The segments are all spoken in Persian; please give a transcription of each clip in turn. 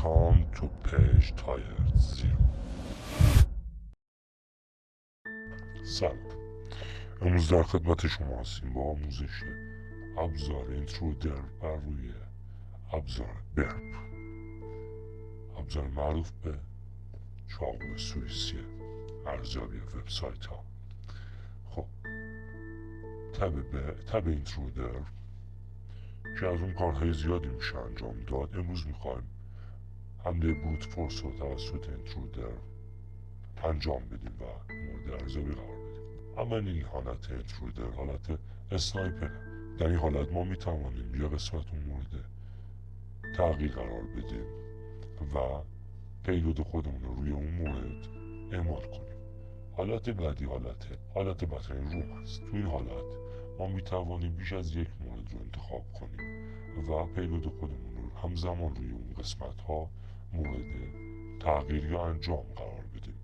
Welcome to page tired.zero. سلام، امروز در خدمت شما هستیم با آموزش ابزار اینترودر بر روی ابزار بروت، ابزار معروف به چاقو سوئیسی ارزیابی وبسایت ها. خب تب اینترودر که از اون کارهای زیادی میشه انجام داد، امروز میخوایم حمله بروت فورس رو توسط اینترودر انجام بدیم و مورد ارزیابی قرار بدیم. اولین حالت اینترودر حالت اسنایپر. در این حالت ما میتوانیم یا قسمت اون مورد تغییر قرار بدیم و پیلود خودمون رو روی اون مورد اعمال کنیم. حالت بعدی حالت بطن روم است. تو این حالت ما میتوانیم بیش از یک مورد رو انتخاب کنیم و پیلود خودمون رو همزمان روی اون قسمت ها مورد تغییر یا انجام قرار بدیم.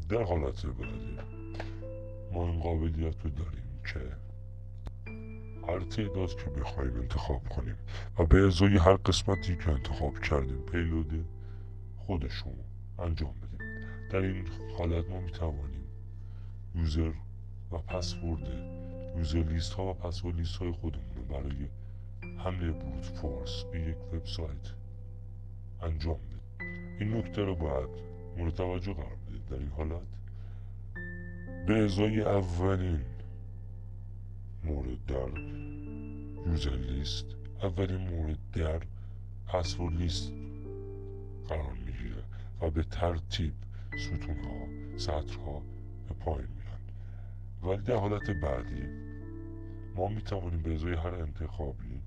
در حالت بعدی ما این قابلیت رو داریم که هر تعداد که بخوایم انتخاب کنیم و به ازای هر قسمتی که انتخاب کردیم پیلود خودشون انجام بدیم. در این حالت ما میتوانیم یوزر و پسورد یوزر لیست ها و پسورد لیست های خودمون رو برای حمله بروت فورس به یک وبسایت انجام بدیم. این نکته رو باید مورد توجه قرار بدید. در این حالت به ازای اولین مورد در یوزر لیست، اولین مورد در پسورد لیست قرار میگیره و به ترتیب ستون ها سطر ها به پایین میرن. ولی در حالت بعدی ما میتوانیم به ازای هر انتخابی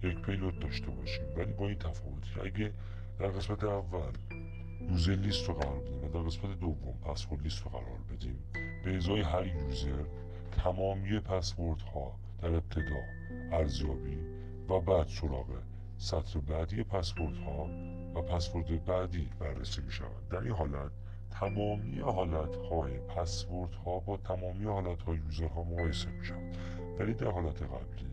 یک پیلود داشته باشیم، ولی با این تفاوت که اگه در قسمت اول یوزر لیست رو قرار بدیم و در قسمت دوم پسورد لیست رو قرار بدیم، به ازای هر یوزر تمامی پسورد ها در ابتدا ارزیابی و بعد سراغ سطر بعدی پسورد ها و پسورد بعدی بررسی می شود. در این حالت تمامی حالت های پسورد ها با تمامی حالت های یوزر ها مقایسه می شود. ولی در حالت قبلی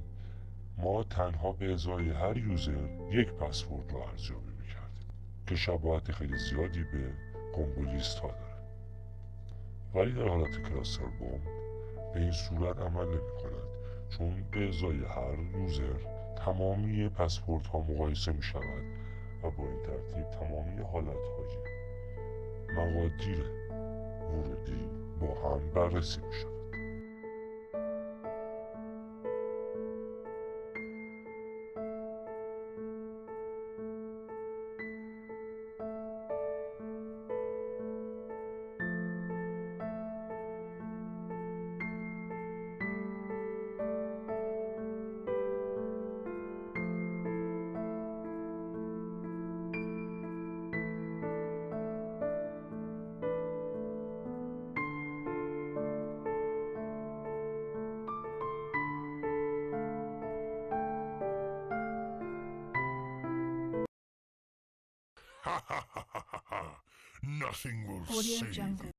ما تنها به ازای هر یوزر یک پسورد رو ارزیابی می کردیم که شباهت خیلی زیادی به لیست ها داره. ولی در حالت کلاستر بوم به این صورت عمل نمی کند، چون به ازای هر یوزر تمامی پسورد ها مقایسه می شود و با این ترتیب تمامی حالت های مقادیر ورودی با هم بررسی می شود. Nothing will save you.